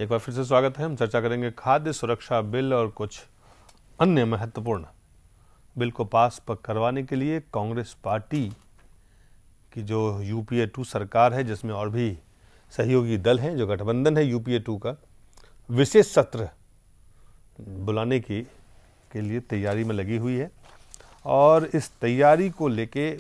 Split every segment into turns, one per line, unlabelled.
एक बार फिर से स्वागत है। हम चर्चा करेंगे खाद्य सुरक्षा बिल और कुछ अन्य महत्वपूर्ण बिल को पास करवाने के लिए कांग्रेस पार्टी की जो यूपीए 2 सरकार है, जिसमें और भी सहयोगी दल हैं, जो गठबंधन है यूपीए 2 का, विशेष सत्र बुलाने के लिए तैयारी में लगी हुई है। और इस तैयारी को लेके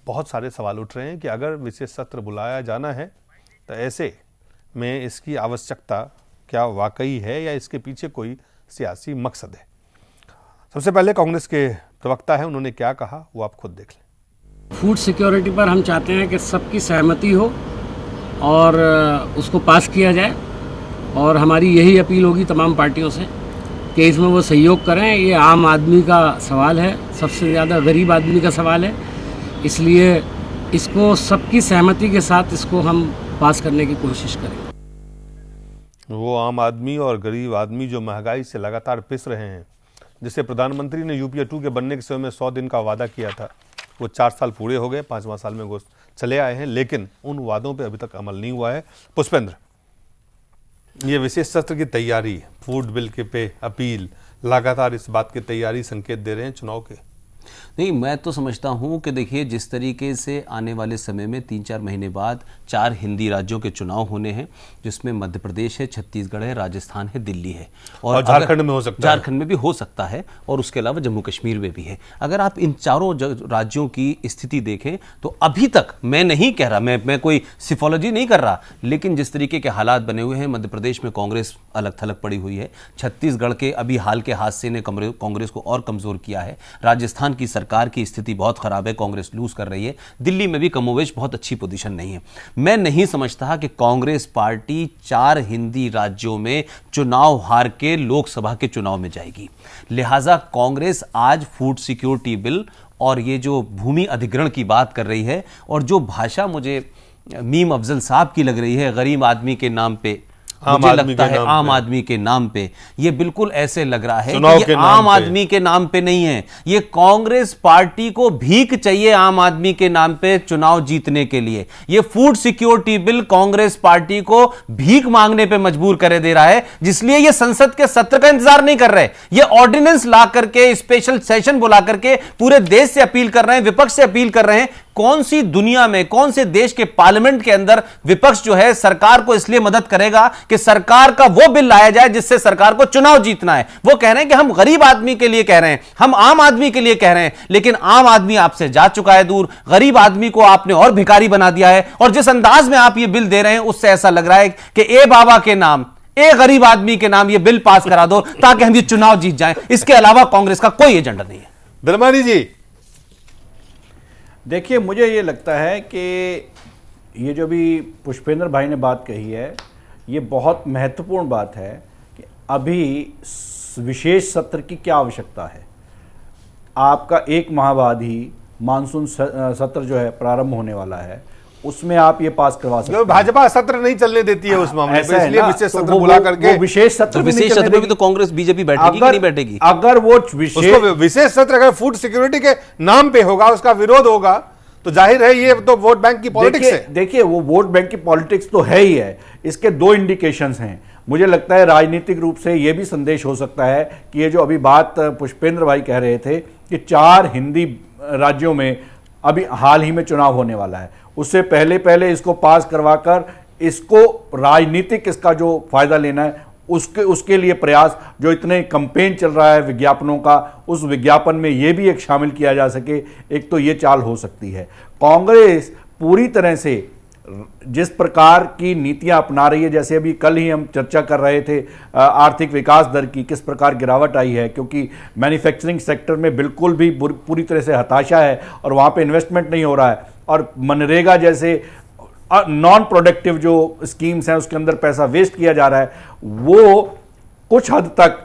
बहुत सारे सवाल उठ रहे हैं कि अगर विशेष सत्र बुलाया जाना है तो ऐसे में इसकी आवश्यकता क्या वाकई है या इसके पीछे कोई सियासी मकसद है। सबसे पहले कांग्रेस के प्रवक्ता हैं, उन्होंने क्या कहा वो आप खुद देख लें।
फूड सिक्योरिटी पर हम चाहते हैं कि सबकी सहमति हो और उसको पास किया जाए, और हमारी यही अपील होगी तमाम पार्टियों से कि इसमें वो सहयोग करें। ये आम आदमी का सवाल है, सबसे ज़्यादा गरीब आदमी का सवाल है, इसलिए इसको सबकी सहमति के साथ इसको हम पास करने की कोशिश करें।
वो आम आदमी और गरीब आदमी जो महंगाई से लगातार पिस रहे हैं, जिसे प्रधानमंत्री ने यूपीए 2 के बनने के समय में 100 दिन का वादा किया था, वो 4 साल पूरे हो गए, 5वां साल में चले आए हैं, लेकिन उन वादों पे अभी तक अमल नहीं हुआ है। पुष्पेंद्र, ये विशेष सत्र की तैयारी, फूड बिल के पे अपील, लगातार इस बात की तैयारी संकेत दे रहे हैं चुनाव के।
नहीं, मैं तो समझता हूं कि देखिए, जिस तरीके से आने वाले समय में 3-4 महीने बाद 4 हिंदी राज्यों के चुनाव होने हैं, जिसमें मध्य प्रदेश है, छत्तीसगढ़ है, राजस्थान है, दिल्ली है
और झारखंड में हो सकता है,
झारखंड में भी हो सकता है, और उसके अलावा जम्मू कश्मीर में भी है। अगर आप इन चारों राज्यों की स्थिति देखें तो अभी तक, मैं नहीं कह रहा, मैं कोई सिफोलॉजी नहीं कर रहा, लेकिन जिस तरीके के हालात बने हुए हैं, मध्य प्रदेश में कांग्रेस अलग थलग पड़ी हुई है, छत्तीसगढ़ के अभी हाल के हादसे ने कांग्रेस को और कमजोर किया है, राजस्थान की सरकार की स्थिति बहुत खराब है, कांग्रेस लूज कर रही है, दिल्ली में भी कमोवेश बहुत अच्छी पोजीशन नहीं है। मैं नहीं समझता कि कांग्रेस पार्टी 4 हिंदी राज्यों में चुनाव हार के लोकसभा के चुनाव में जाएगी। लिहाजा कांग्रेस आज फूड सिक्योरिटी बिल और ये जो भूमि अधिग्रहण की बात कर रही है, और जो भाषा मुझे मीम अफजल साहब की लग रही है, गरीब आदमी के नाम पे, मुझे लगता है आम आदमी के नाम पे, ये बिल्कुल ऐसे लग रहा है कि ये आम आदमी के नाम पे नहीं है, ये कांग्रेस पार्टी को भीख चाहिए आम आदमी के नाम पे चुनाव जीतने के लिए। ये food security bill Congress party को भीख मांगने पे मजबूर करे दे रहा है, जिसलिए ये संसद के सत्र का इंतजार नहीं कर रहे। ये ऑर्डिनेंस ला करके, स्पेशल सेशन बुला करके पूरे देश से अपील कर रहे हैं, विपक्ष से अपील कर रहे हैं। कौन सी दुनिया में, कौन से देश के पार्लियामेंट के अंदर विपक्ष जो है सरकार को इसलिए मदद करेगा कि सरकार का वो बिल लाया जाए जिससे सरकार को चुनाव जीतना है। वो कह रहे हैं कि हम गरीब आदमी के लिए कह रहे हैं, हम आम आदमी के लिए कह रहे हैं, लेकिन आम आदमी आपसे जा चुका है दूर, गरीब आदमी को आपने और भिखारी बना दिया है। और जिस अंदाज में आप ये बिल दे रहे हैं, उससे ऐसा लग रहा है कि ए बाबा के नाम, ए गरीब आदमी के नाम ये बिल पास करा दो ताकि हम ये चुनाव जीत जाएं। इसके अलावा कांग्रेस का कोई एजेंडा नहीं है।
दरमानी जी,
देखिए, मुझे ये लगता है कि ये जो भी पुष्पेंद्र भाई ने बात कही है, ये बहुत महत्वपूर्ण बात है कि अभी विशेष सत्र की क्या आवश्यकता है। आपका 1 माह बाद ही मानसून सत्र जो है प्रारंभ होने वाला है, उसमें आप ये पास करवा सकते हैं।
भाजपा सत्र नहीं चलने देती है उस मामले में, इसलिए विशेष सत्र बुला करके,
विशेष सत्र
में भी तो कांग्रेस बीजेपी बैठेगी कि नहीं बैठेगी?
अगर वो
विशेष सत्र अगर फूड सिक्योरिटी के नाम पे होगा, उसका विरोध होगा, तो जाहिर है ये तो वोट बैंक की पॉलिटिक्स है।
देखिए, वो वोट बैंक की पॉलिटिक्स तो है ही है। इसके 2 इंडिकेशंस हैं। मुझे लगता है राजनीतिक रूप से ये भी संदेश हो सकता है कि ये जो अभी बात पुष्पेंद्र भाई कह रहे थे कि 4 हिंदी राज्यों में अभी हाल ही में चुनाव होने वाला है, उससे पहले इसको पास करवाकर इसको राजनीतिक इसका जो फायदा लेना है, उसके लिए प्रयास, जो इतने कैंपेन चल रहा है विज्ञापनों का, उस विज्ञापन में ये भी एक शामिल किया जा सके, एक तो ये चाल हो सकती है। कांग्रेस पूरी तरह से जिस प्रकार की नीतियां अपना रही है, जैसे अभी कल ही हम चर्चा कर रहे थे आर्थिक विकास दर की, किस प्रकार गिरावट आई है, क्योंकि मैन्युफैक्चरिंग सेक्टर में बिल्कुल भी पूरी तरह से हताशा है और वहाँ पे इन्वेस्टमेंट नहीं हो रहा है, और मनरेगा जैसे नॉन प्रोडक्टिव जो स्कीम्स हैं उसके अंदर पैसा वेस्ट किया जा रहा है। वो कुछ हद तक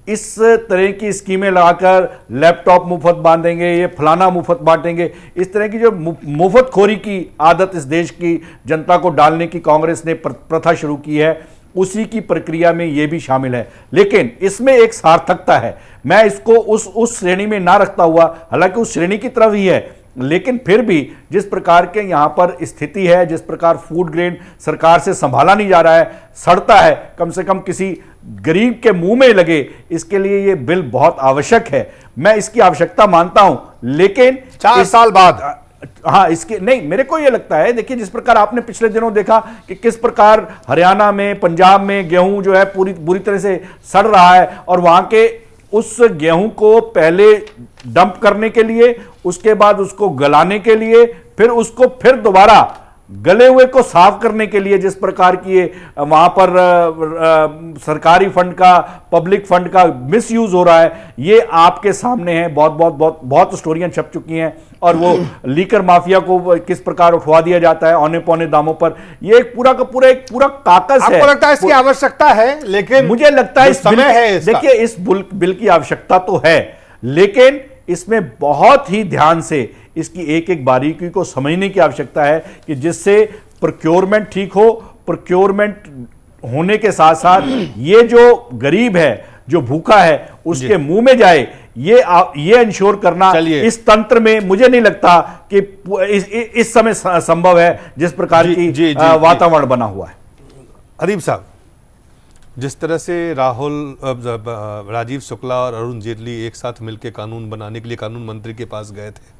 इस तरह की स्कीमें लगाकर लैपटॉप मुफ्त बांटेंगे, ये फलाना मुफ्त बांटेंगे, इस तरह की जो मुफ्तखोरी की आदत इस देश की जनता को डालने की कांग्रेस ने प्रथा शुरू की है, उसी की प्रक्रिया में ये भी शामिल है। लेकिन इसमें एक सार्थकता है, मैं इसको उस श्रेणी में ना रखता हुआ, हालांकि उस श्रेणी की तरफ ही है, लेकिन फिर भी जिस प्रकार के यहां पर स्थिति है, जिस प्रकार फूड ग्रेन सरकार से संभाला नहीं जा रहा है, सड़ता है, कम से कम किसी गरीब के मुंह में लगे, इसके लिए ये बिल बहुत आवश्यक है। मैं इसकी आवश्यकता मानता हूं, लेकिन
4 साल बाद
हाँ, इसके नहीं, मेरे को यह लगता है, देखिए जिस प्रकार आपने पिछले दिनों देखा कि किस प्रकार हरियाणा में, पंजाब में गेहूं जो है पूरी बुरी तरह से सड़ रहा है, और वहां के उस गेहूं को पहले डंप करने के लिए, उसके बाद उसको गलाने के लिए, फिर उसको फिर दोबारा गले हुए को साफ करने के लिए जिस प्रकार की वहां पर सरकारी फंड का, पब्लिक फंड का मिसयूज हो रहा है, ये आपके सामने है। बहुत बहुत बहुत बहुत स्टोरियां छप चुकी हैं, और वो लीकर माफिया को किस प्रकार उठवा दिया जाता है औने पौने दामों पर। ये एक पूरा का पूरा एक पूरा काकस है।
आपको लगता है इसकी आवश्यकता है? लेकिन
मुझे लगता है इस
समय है,
देखिए इस बिल की आवश्यकता तो है, लेकिन इसमें बहुत ही ध्यान से इसकी एक एक बारीकी को समझने की आवश्यकता है कि जिससे प्रोक्योरमेंट ठीक हो। प्रोक्योरमेंट होने के साथ साथ ये जो गरीब है, जो भूखा है, उसके मुंह में जाए, ये इंश्योर करना इस तंत्र में मुझे नहीं लगता कि इस समय संभव है, जिस प्रकार की वातावरण बना हुआ है।
अदीब साहब, जिस तरह से राजीव शुक्ला और अरुण जेटली एक साथ मिलकर कानून बनाने के लिए कानून मंत्री के पास गए थे,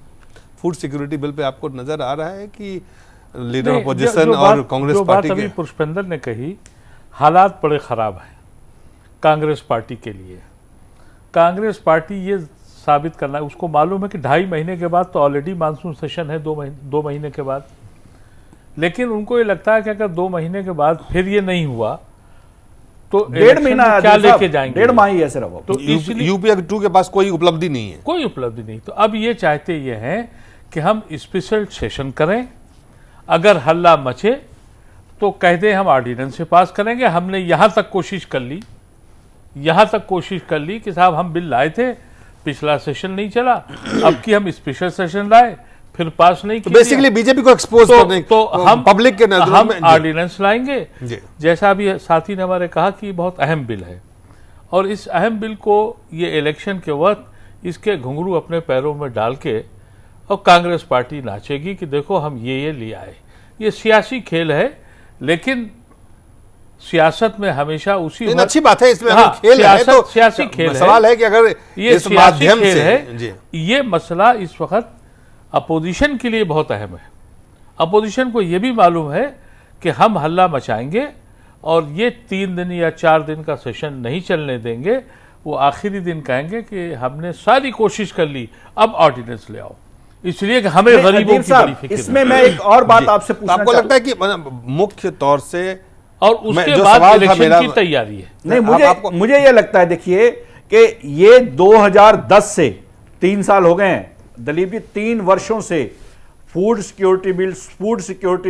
फूड सिक्योरिटी बिल पे आपको नजर आ रहा है कि लीडर अपोजिशन और कांग्रेस पार्टी
अभी पुष्पेंद्र ने कही, हालात बड़े खराब हैं कांग्रेस पार्टी के लिए। कांग्रेस पार्टी ये साबित करना है, उसको मालूम है कि 2.5 महीने के बाद तो ऑलरेडी मानसून सेशन है, 2 महीने के बाद, लेकिन उनको ये लगता है कि अगर 2 महीने के बाद फिर ये नहीं हुआ तो
1.5 महीना
क्या लेके जाएंगे?
1.5 माह ही है सिर्फ।
तो यूपीए 2 के पास कोई उपलब्धि नहीं है,
कोई उपलब्धि नहीं। तो अब ये चाहते ये हैं कि हम स्पेशल सेशन करें, अगर हल्ला मचे तो कह दें हम ऑर्डिनेंस से पास करेंगे। हमने यहां तक कोशिश कर ली कि साहब हम बिल लाए थे, पिछला सेशन नहीं चला, अब की हम स्पेशल सेशन लाए, फिर पास नहीं किया।
बेसिकली बीजेपी को एक्सपोज करने
तो हम
पब्लिक के नजरों में
ऑर्डिनेंस लाएंगे। जैसा अभी साथी ने हमारे कहा कि बहुत अहम बिल है, और इस अहम बिल को ये इलेक्शन के वक्त इसके घुंघरू अपने पैरों में डाल के और कांग्रेस पार्टी नाचेगी कि देखो हम ये ले आए। ये सियासी खेल है, लेकिन सियासत में हमेशा उसी
अच्छी बात है, इसमें खेल है तो
सियासी खेल है।
सवाल है कि अगर
ये
इस माध्यम से
है, ये मसला इस वक्त अपोजिशन के लिए बहुत अहम है। अपोजिशन को यह भी मालूम है कि हम हल्ला मचाएंगे और ये 3 दिन या 4 दिन का सेशन नहीं चलने देंगे। वो आखिरी दिन कहेंगे कि हमने सारी कोशिश कर ली, अब ऑर्डिनेंस ले आओ, इसलिए कि हमें गरीबों की बड़ी फिक्र।
इसमें मैं एक और बात आपसे पूछना
आपको लगता है कि मुख्य तौर से,
और उसके बाद इलेक्शन की तैयारी है?
नहीं, मुझे यह लगता है, देखिए कि ये 2010 से 3 साल हो गए हैं दलीप जी, 3 वर्षों से फूड सिक्योरिटी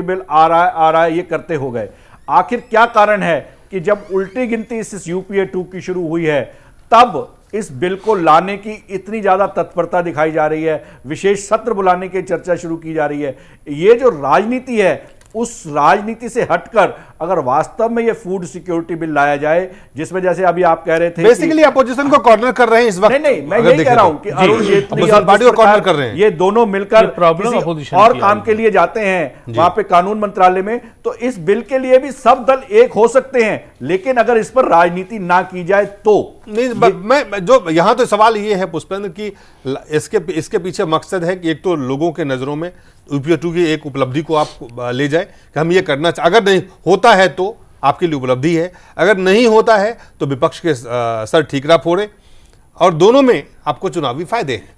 बिल आ रहा है, ये करते हो गए। आखिर क्या कारण है कि जब उल्टी गिनती इस यूपीए 2 की शुरू हुई है, तब इस बिल को लाने की इतनी ज्यादा तत्परता दिखाई जा रही है, विशेष सत्र बुलाने की चर्चा शुरू की जा रही है। ये जो राजनीति है, उस राजनीति से हटकर अगर वास्तव में ये फूड सिक्योरिटी बिल लाया जाए, जिसमें जैसे अभी आप कह रहे थे
बेसिकली अपोजिशन को कॉर्नर कर रहे हैं इस वक्त।
नहीं, मैं यही कह रहा हूं कि अरुण जेटली और
पार्टी को कॉर्नर कर रहे हैं,
ये दोनों मिलकर
प्रॉब्लम
और काम के लिए जाते हैं वहां पे कानून मंत्रालय में। तो इस बिल के लिए भी सब दल एक हो सकते हैं, लेकिन अगर इस पर राजनीति ना की जाए तो
नहीं। मैं जो यहां तो सवाल ये है पुष्पेंद्र की, इसके पीछे मकसद है कि एक तो लोगों के नजरों में यूपीए 2 की एक उपलब्धि को आप ले जाए कि हम ये करना, अगर नहीं होता है तो आपके लिए उपलब्धि है, अगर नहीं होता है तो विपक्ष के सर ठीकरा फोड़े, और दोनों में आपको चुनावी फायदे हैं।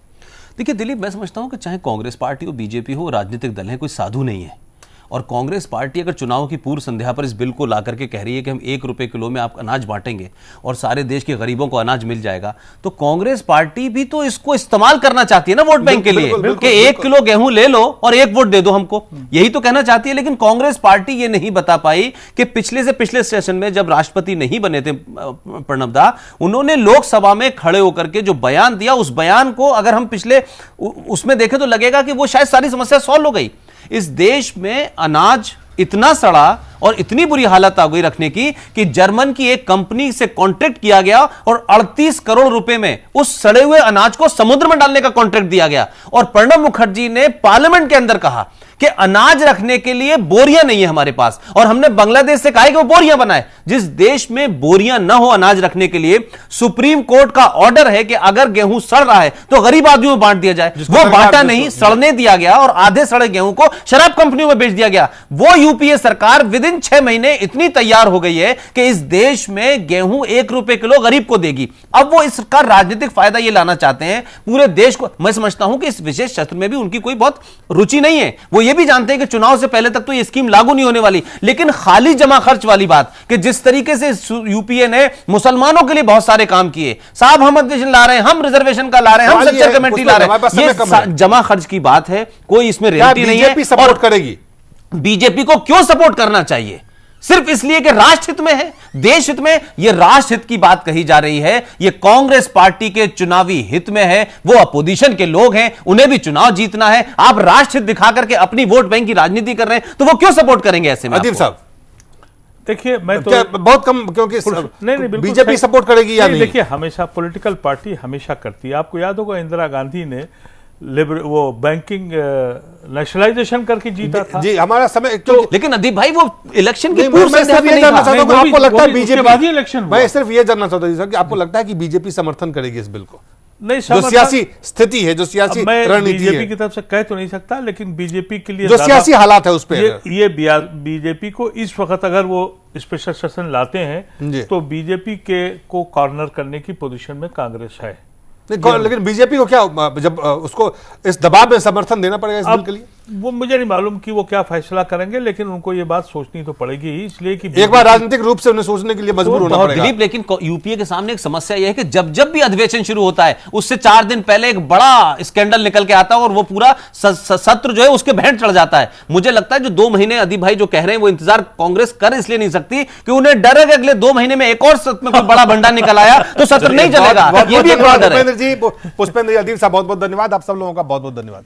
देखिए दिलीप, मैं समझता हूं कि चाहे कांग्रेस पार्टी हो, बीजेपी हो, राजनीतिक दल है, कोई साधु नहीं है। और कांग्रेस पार्टी अगर चुनाव की पूर्व संध्या पर इस बिल को ला करके कह रही है कि हम 1 रुपए किलो में आप अनाज बांटेंगे और सारे देश के गरीबों को अनाज मिल जाएगा, तो कांग्रेस पार्टी भी तो इसको इस्तेमाल करना चाहती है ना वोट बैंक के लिए, कि 1 किलो गेहूं ले लो और 1 वोट दे दो हमको, यही तो कहना चाहती है। लेकिन कांग्रेस पार्टी ये नहीं बता पाई कि पिछले से पिछले सेशन में जब राष्ट्रपति नहीं बने थे प्रणब दा, उन्होंने लोकसभा में खड़े होकर के जो बयान दिया, उस बयान को अगर हम पिछले उसमें देखें तो लगेगा कि वो शायद सारी समस्या सॉल्व हो गई। इस देश में अनाज इतना सड़ा और इतनी बुरी हालत आ गई रखने की कि जर्मन की एक कंपनी से कॉन्ट्रैक्ट किया गया और 38 करोड़ रुपए में उस सड़े हुए अनाज को समुद्र में डालने का कॉन्ट्रैक्ट दिया गया। और प्रणब मुखर्जी ने पार्लियामेंट के अंदर कहा कि अनाज रखने के लिए बोरियां नहीं है हमारे पास, और हमने बांग्लादेश से कहा है कि वो बोरियां बनाए। जिस देश में बोरियां ना हो अनाज रखने के लिए, सुप्रीम कोर्ट का ऑर्डर है कि अगर गेहूं सड़ रहा है तो गरीब आदमियों में बांट दिया जाए। वो बांटा नहीं, सड़ने दिया गया और आधे सड़े गेहूं को शराब कंपनियों में बेच दिया गया। वो यूपीए सरकार विद इन 6 महीने इतनी तैयार हो गई है कि इस देश में गेहूं 1 रुपए किलो गरीब को देगी। अब वो इसका राजनीतिक फायदा ये लाना चाहते हैं पूरे देश को। मैं समझता हूं कि इस विशेष क्षेत्र में भी उनकी कोई बहुत रुचि नहीं है। वो ये भी जानते हैं कि चुनाव से पहले तक तो ये स्कीम लागू नहीं होने वाली। लेकिन खाली जमा खर्च वाली बात कि जिस तरीके से यूपीए ने मुसलमानों के लिए बहुत सारे काम किए, साहब हम एडमिशन ला रहे हैं, हम रिजर्वेशन का ला रहे हैं, हम सेक्टर कमेटी ला रहे हैं, ये जमा खर्च की बात है, कोई इसमें रियलिटी नहीं है।
बीजेपी सपोर्ट करेगी?
बीजेपी को क्यों सपोर्ट करना चाहिए? सिर्फ इसलिए कि राष्ट्र हित में है, देश हित में। यह राष्ट्र हित की बात कही जा रही है, यह कांग्रेस पार्टी के चुनावी हित में है। वो अपोजिशन के लोग हैं, उन्हें भी चुनाव जीतना है। आप राष्ट्र हित दिखा करके अपनी वोट बैंक की राजनीति कर रहे हैं, तो वो क्यों सपोर्ट करेंगे ऐसे में?
अदीब साहब
देखिए, मैं तो
बहुत कम, क्योंकि
नहीं
बीजेपी सपोर्ट करेगी या नहीं?
देखिए, हमेशा पॉलिटिकल पार्टी हमेशा करती है। आपको याद होगा इंदिरा गांधी ने वो बैंकिंग नेशनलाइजेशन करके जीता था।
जी, हमारा समय
तो, लेकिन अदीब भाई वो इलेक्शन की
मैं सिर्फ ये जानना चाहता हूं, आपको लगता है बीजेपी,
इलेक्शन
मैं सिर्फ ये जानना चाहता हूं कि आपको लगता है कि बीजेपी समर्थन करेगी इस बिल को?
नहीं,
जो सियासी स्थिति है, जो सियासी रणनीति है,
बीजेपी की तरफ से कह तो नहीं सकता, लेकिन बीजेपी के लिए
जो सियासी हालात है उस पे
ये बीजेपी को इस वक्त अगर वो स्पेशल सेशन लाते हैं तो बीजेपी के को कॉर्नर करने की पोजीशन में कांग्रेस है।
लेकिन बीजेपी को क्या जब उसको इस दबाव में समर्थन देना पड़ेगा इस बिल के लिए?
वो मुझे नहीं मालूम कि वो क्या फैसला करेंगे, लेकिन उनको ये बात सोचनी तो पड़ेगी ही, इसलिए कि
एक बार राजनीतिक रूप से उन्हें सोचने के लिए मजबूर होना पड़ेगा।
दिलीप, लेकिन यूपीए के सामने एक समस्या यह है कि जब जब भी अधिवेशन शुरू होता है उससे 4 दिन पहले एक बड़ा स्कैंडल निकल के आता है और वो पूरा सत्र जो है उसके भेंट चढ़ जाता है। मुझे लगता है जो 2 महीने अदीब भाई जो कह रहे हैं वो इंतजार कांग्रेस कर इसलिए नहीं सकती कि उन्हें डर है कि अगले 2 महीने में एक और सत्र में कोई बड़ा भंडा निकल आया तो सत्र नहीं चलेगा। ये भी एक बड़ा डर है।
पुष्पेंद्र जी, अदीब साहब बहुत बहुत धन्यवाद। आप सब लोगों का बहुत बहुत धन्यवाद।